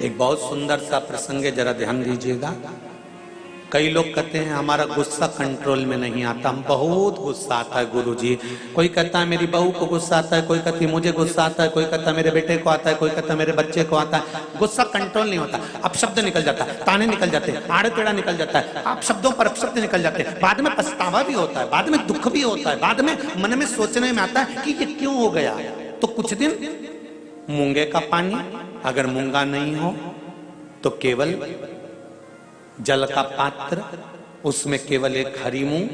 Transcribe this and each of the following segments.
एक बहुत सुंदर सा प्रसंग है, जरा ध्यान दीजिएगा। कई लोग कहते हैं हमारा गुस्सा कंट्रोल में नहीं आता, हम बहुत गुस्सा आता है गुरुजी। कोई कहता है मेरी बहू को गुस्सा आता है, कोई कहती है मुझे गुस्सा आता है, कोई कहता है मेरे बेटे को आता है, कोई कहता है मेरे बच्चे को आता है। गुस्सा कंट्रोल नहीं होता, अब शब्द निकल जाता है, ताने निकल जाते हैं, आड़े टेढ़ा निकल जाता है, आप शब्दों पर अपशब्द निकल जाते हैं। बाद में पछतावा भी होता है, बाद में दुख भी होता है, बाद में मन में सोचने में आता है कि ये क्यों हो गया। तो कुछ दिन मूंगे का पानी, अगर मूंगा नहीं हो तो केवल जल का पात्र, उसमें केवल एक हरी मूंग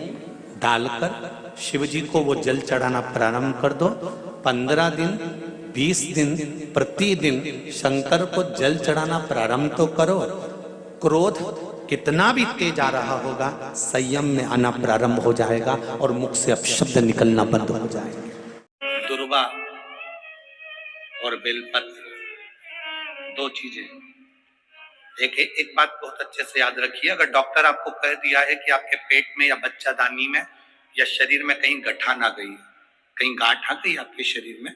डालकर शिव जी को वो जल चढ़ाना प्रारंभ कर दो। 15 दिन 20 दिन प्रतिदिन शंकर को जल चढ़ाना प्रारंभ तो करो। क्रोध कितना भी तेज आ रहा होगा, संयम में आना प्रारंभ हो जाएगा और मुख से अपशब्द निकलना बंद हो जाएंगे। दुर्वा और बेलपत्र दो चीजें। एक बात बहुत अच्छे से याद रखिए, अगर डॉक्टर आपको कह दिया है कि आपके पेट में या बच्चादानी में या शरीर में कहीं गठान आ गई, कहीं गांठ आ गई आपके शरीर में,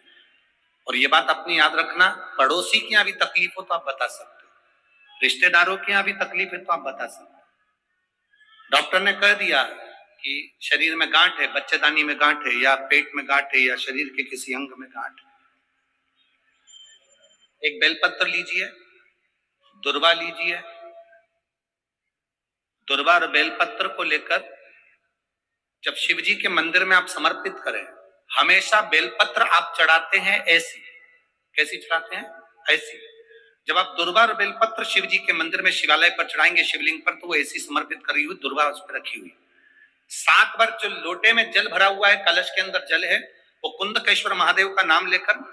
और ये बात अपनी याद रखना, पड़ोसी के यहाँ भी तकलीफ हो तो आप बता सकते हो, रिश्तेदारों के यहाँ भी तकलीफ है तो आप बता सकते हो। डॉक्टर ने कह दिया कि शरीर में गांठ है, बच्चेदानी में गांठ है, या पेट में गांठ है, या शरीर के किसी अंग में गांठ है, एक बेलपत्र लीजिए, दुर्वा लीजिए। दुर्वा और बेलपत्र को लेकर जब शिव जी के मंदिर में आप समर्पित करें, हमेशा बेलपत्र आप चढ़ाते हैं ऐसी, कैसी चढ़ाते हैं? ऐसी। जब आप दुर्वा और बेलपत्र शिव जी के मंदिर में शिवालय पर चढ़ाएंगे, शिवलिंग पर, तो वो ऐसी समर्पित करी हुई दुर्वा उस पर रखी हुई। 7 बार जो लोटे में जल भरा हुआ है, कलश के अंदर जल है, वो कुंदकेश्वर महादेव का नाम लेकर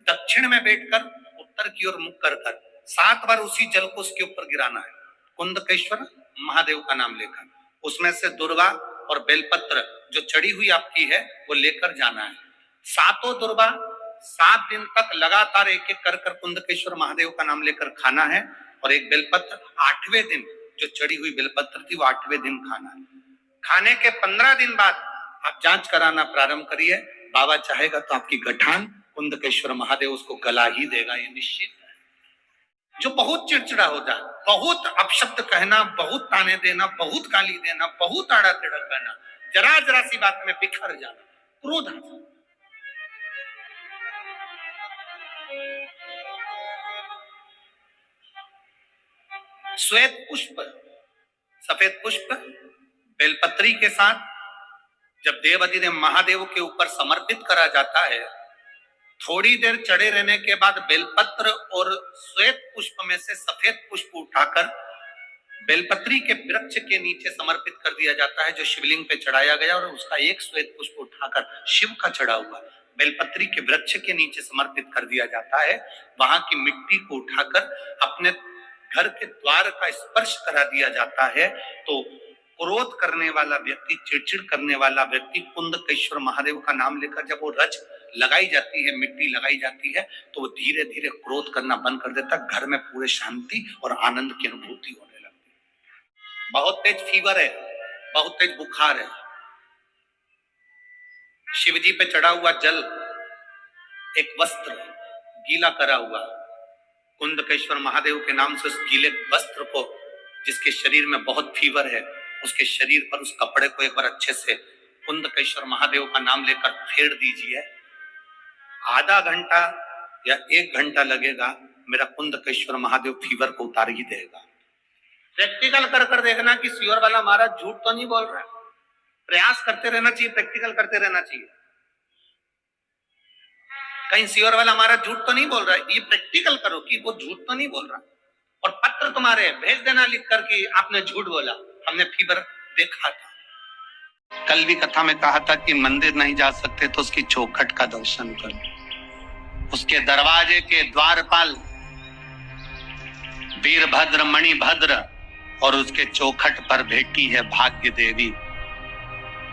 दक्षिण में बैठकर उत्तर की ओर मुख कर 7 बार उसी जल को उसके ऊपर गिराना है, कुंदकेश्वर महादेव का नाम लेकर। उसमें से दुर्वा और बेलपत्र जो चढ़ी हुई आपकी है वो लेकर जाना है। 7 दुर्वा 7 दिन तक लगातार एक एक कर कुंदकेश्वर महादेव का नाम लेकर खाना है, और एक बेलपत्र 8वें दिन जो चढ़ी हुई बेलपत्र थी वो 8वें दिन खाना है। खाने के 15 दिन बाद आप जांच कराना प्रारंभ करिए। बाबा चाहेगा तो आपकी गठान कुंदकेश्वर महादेव उसको गला ही देगा, ये निश्चित। जो बहुत चिड़चिड़ा हो जाए, बहुत अपशब्द कहना, बहुत ताने देना, बहुत गाली देना, बहुत आड़ा टेढ़ा कहना, जरा जरा सी बात में बिखर जाना, क्रोध आ जाना। श्वेत पुष्प, सफेद पुष्प बेलपत्री के साथ जब देवाधिदेव महादेव के ऊपर समर्पित करा जाता है, थोड़ी देर चढ़े रहने के बाद बेलपत्र और श्वेत पुष्प में से सफेद पुष्प उठाकर बेलपत्री के वृक्ष के नीचे समर्पित कर दिया जाता है जो शिवलिंग पे चढ़ाया गया, और उसका एक श्वेत पुष्प उठाकर शिव का चढ़ा हुआ बेलपत्री के वृक्ष के नीचे समर्पित कर दिया जाता है। वहां की मिट्टी को उठाकर अपने घर के द्वार का स्पर्श करा दिया जाता है। तो क्रोध करने वाला व्यक्ति, चिड़चिड़ करने वाला व्यक्ति कुंदकेश्वर महादेव का नाम लेकर जब वो रज लगाई जाती है, मिट्टी लगाई जाती है, तो वो धीरे धीरे क्रोध करना बंद कर देता। घर में पूरे शांति और आनंद की अनुभूति होने लगती है। बहुत तेज फीवर है, बहुत तेज बुखार है, शिव जी पे चढ़ा हुआ जल, एक वस्त्र गीला करा हुआ, कुंदकेश्वर महादेव के नाम से उस गीले वस्त्र को, जिसके शरीर में बहुत फीवर है, उसके शरीर पर उस कपड़े को एक बार अच्छे से कुंदकेश्वर महादेव का नाम लेकर फेर दीजिए। आधा घंटा या 1 घंटा लगेगा, मेरा कुंदकेश्वर महादेव फीवर को उतार ही देगा। प्रैक्टिकल कर देखना कि सीवर वाला महाराज झूठ तो नहीं बोल रहा है। प्रयास करते रहना चाहिए, प्रैक्टिकल करते रहना चाहिए। कहीं सीवर वाला महाराज झूठ तो नहीं बोल रहा है, ये प्रैक्टिकल करो कि वो झूठ तो नहीं बोल रहा। और पत्र तुम्हारे भेज देना लिख कर कि आपने झूठ बोला, हमने फीवर देखा था। कल भी कथा में कहा था कि मंदिर नहीं जा सकते तो उसकी चौखट का दर्शन करो। उसके दरवाजे के द्वारपाल वीरभद्र, मणिभद्र, और उसके चौखट पर बैठी है भाग्य देवी।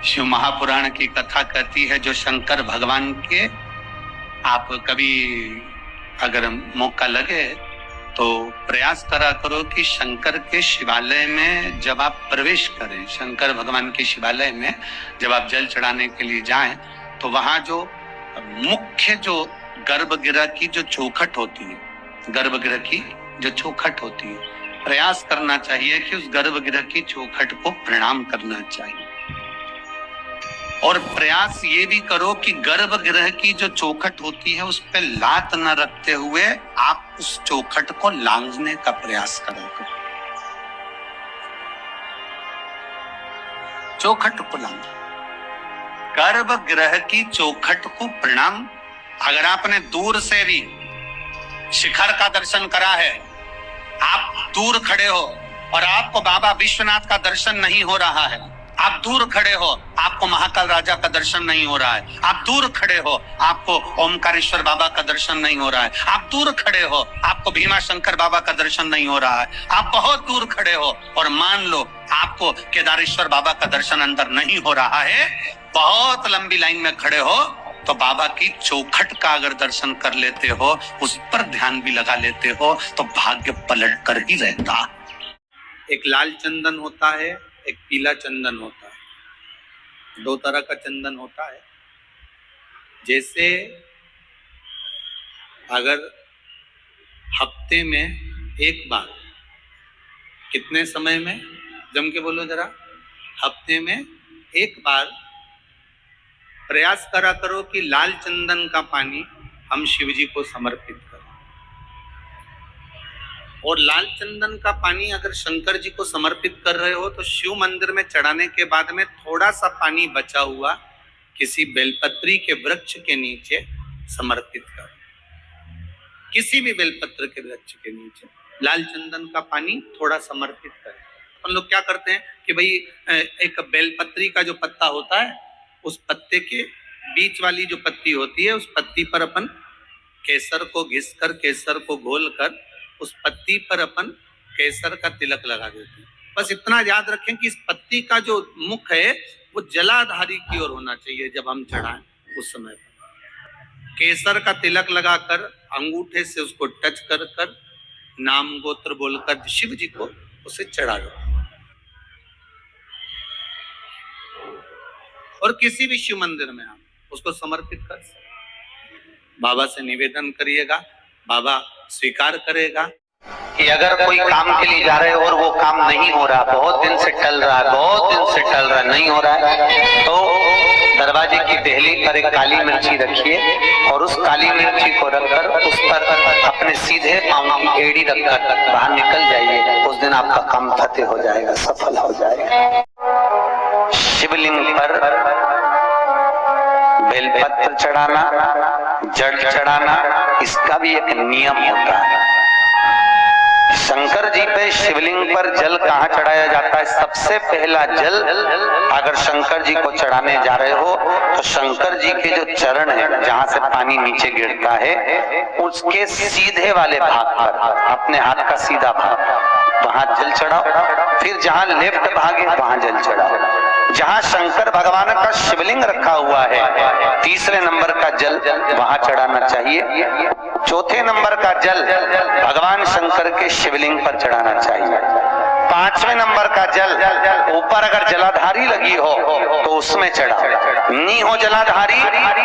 शिव महापुराण की कथा कहती है, जो शंकर भगवान के, आप कभी अगर मौका लगे तो प्रयास करा करो कि शंकर के शिवालय में जब आप प्रवेश करें, शंकर भगवान के शिवालय में जब आप जल चढ़ाने के लिए जाएं, तो वहां जो मुख्य जो गर्भगृह की जो चौखट होती है, गर्भगृह की जो चौखट होती है, प्रयास करना चाहिए कि उस गर्भगृह की चौखट को प्रणाम करना चाहिए। और प्रयास ये भी करो कि गर्भगृह की जो चौखट होती है उस पर लात न रखते हुए आप उस चौखट को लांघने का प्रयास करो। चौखट को लांघ, गर्भगृह की चौखट को प्रणाम। अगर आपने दूर से भी शिखर का दर्शन करा है, आप दूर खड़े हो और आपको बाबा विश्वनाथ का दर्शन नहीं हो रहा है, आप दूर खड़े हो आपको महाकाल राजा का दर्शन नहीं हो रहा है, आप दूर खड़े हो आपको ओमकारेश्वर बाबा का दर्शन नहीं हो रहा है, आप दूर खड़े हो आपको भीमा शंकर बाबा का दर्शन नहीं हो रहा है, आप बहुत दूर खड़े हो और मान लो आपको केदारेश्वर बाबा का दर्शन अंदर नहीं हो रहा है, बहुत लंबी लाइन में खड़े हो, तो बाबा की चौखट का अगर दर्शन कर लेते हो, उस पर ध्यान भी लगा लेते हो, तो भाग्य पलट कर ही रहता। एक लाल चंदन होता है, एक पीला चंदन होता है, दो तरह का चंदन होता है। जैसे अगर हफ्ते में एक बार, कितने समय में, जम के बोलो जरा, हफ्ते में एक बार प्रयास करा करो कि लाल चंदन का पानी हम शिव जी को समर्पित करें। और लाल चंदन का पानी अगर शंकर जी को समर्पित कर रहे हो तो शिव मंदिर में चढ़ाने के बाद में थोड़ा सा पानी बचा हुआ किसी बेलपत्री के वृक्ष के नीचे समर्पित करें। किसी भी बेलपत्र के वृक्ष के नीचे लाल चंदन का पानी थोड़ा समर्पित करें। अपन लोग क्या करते हैं कि भाई एक बेलपत्री का जो पत्ता होता है, उस पत्ते के बीच वाली जो पत्ती होती है, उस पत्ती पर अपन केसर को घिसकर, केसर को घोलकर उस पत्ती पर अपन केसर का तिलक लगा देते हैं। बस इतना याद रखें कि इस पत्ती का जो मुख है वो जलाधारी की ओर होना चाहिए। जब हम चढ़ाएं उस समय केसर का तिलक लगाकर अंगूठे से उसको टच कर कर नाम गोत्र बोलकर शिव जी को उसे चढ़ा दो। और किसी भी शिव मंदिर में आप उसको समर्पित कर सकते। बाबा से निवेदन करिएगा, बाबा स्वीकार करेगा। कि अगर कोई काम के लिए जा रहे हो और वो काम नहीं हो रहा, बहुत दिन से टल रहा है, बहुत दिन से टल रहा नहीं हो रहा है, तो दरवाजे की देहली पर एक काली मिर्ची रखिए और उस काली मिर्ची को रखकर उस पर अपने सीधे पांव की एड़ी रखकर बाहर निकल जाइए। उस दिन आपका काम फतेह हो जाएगा, सफल हो जाएगा। शिवलिंग पर बेलपत्र चढ़ाना, जड़ चढ़ाना, इसका भी एक नियम होता है। शंकर जी पे शिवलिंग पर जल कहाँ चढ़ाया जाता है? सबसे पहला जल अगर शंकर जी को चढ़ाने जा रहे हो तो शंकर जी के जो चरण है, जहाँ से पानी नीचे गिरता है, उसके सीधे वाले भाग पर, अपने हाथ का सीधा भाग, वहां जल चढ़ाओ। फिर जहाँ लेफ्ट भाग है वहां जल चढ़ाओ। जहाँ शंकर भगवान का शिवलिंग रखा हुआ है, तीसरे नंबर का जल वहां चढ़ाना चाहिए। चौथे नंबर का जल भगवान शंकर के शिवलिंग पर चढ़ाना चाहिए। पांचवें नंबर का जल ऊपर अगर जलाधारी लगी हो तो उसमें चढ़ाओ। नी हो जलाधारी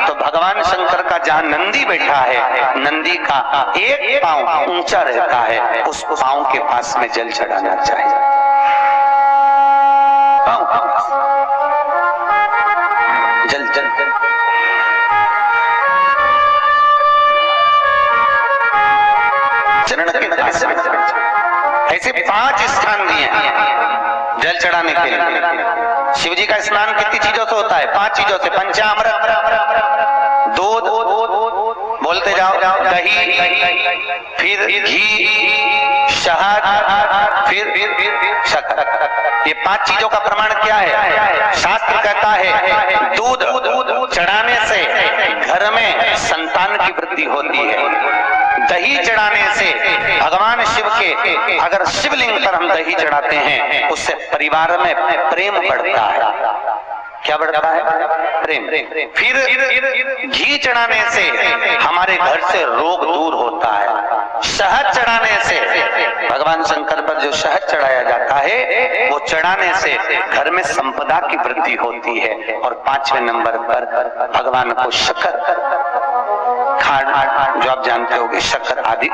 तो भगवान शंकर का जहाँ नंदी बैठा है, नंदी का एक पांव ऊंचा रहता है, उस पांव के पास में जल चढ़ाना चाहिए। जल जल जल चरण के ऐसे 5 स्थान दिए हैं जल चढ़ाने के लिए। शिव जी का स्नान कितनी चीजों से होता है? 5 चीजों से। पंचामृत, दूध, बोलते जाओ, दही, फिर घी, शहद, फिर शक्कर। ये 5 चीजों का प्रमाण क्या है? शास्त्र कहता है दूध चढ़ाने से घर में संतान की वृद्धि होती है। दही चढ़ाने से भगवान शिव के, अगर शिवलिंग पर हम दही चढ़ाते हैं, उससे परिवार में प्रेम बढ़ता है। क्या बढ़ता है? प्रेम। फिर घी चढ़ाने से हमारे घर से रोग दूर होता है। शहद चढ़ाने से, भगवान शंकर पर जो शहद चढ़ाया जाता है, वो चढ़ाने से घर में संपदा की वृद्धि होती है। और 5वें नंबर पर भगवान को शक्कर खाड़ जो आप जानते होंगे, शक्कर आदि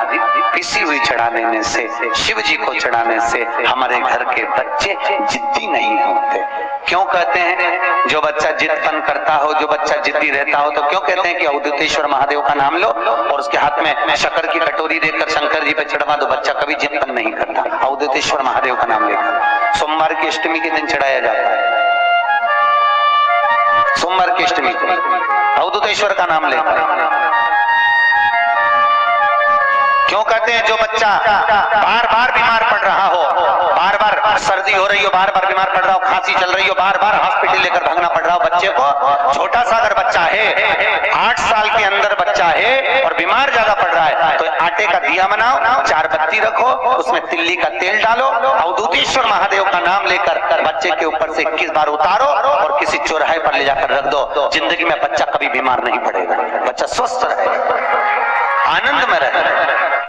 पिसी हुई चढ़ा देने से, शिव जी को चढ़ाने से हमारे घर के बच्चे जिद्दी नहीं होते। क्यों कहते हैं जो बच्चा जिदपन करता हो, जो बच्चा जिद्दी रहता हो, तो क्यों कहते हैं कि अवधूतेश्वर महादेव का नाम लो और उसके हाथ में शक्कर की कटोरी देकर शंकर जी पे चढ़वा दो, बच्चा कभी जिदपन नहीं करता। अवधूतेश्वर महादेव का नाम लेकर सोमवार की अष्टमी के दिन चढ़ाया जाता है, सोमवार की अष्टमी को अवधूतेश्वर का नाम लेकर। क्यों कहते हैं जो बच्चा बार बार बीमार पड़ रहा हो, बार बार सर्दी हो रही हो, बार बार बीमार पड़ रहा हो, खांसी चल रही हो, बार बार हॉस्पिटल लेकर भागना पड़ रहा हो बच्चे को, छोटा सा अगर बच्चा है, 8 साल के अंदर बच्चा है और बीमार ज्यादा पड़ रहा है, तो आटे का दिया बनाओ, 4 बत्ती रखो, उसमें तिल्ली का तेल डालो, अवधूतेश्वर महादेव का नाम लेकर बच्चे के ऊपर से 21 बार उतारो और किसी चौराहे पर ले जाकर रख दो। जिंदगी में बच्चा कभी बीमार नहीं पड़ेगा, बच्चा स्वस्थ रहे, आनंद में रहे।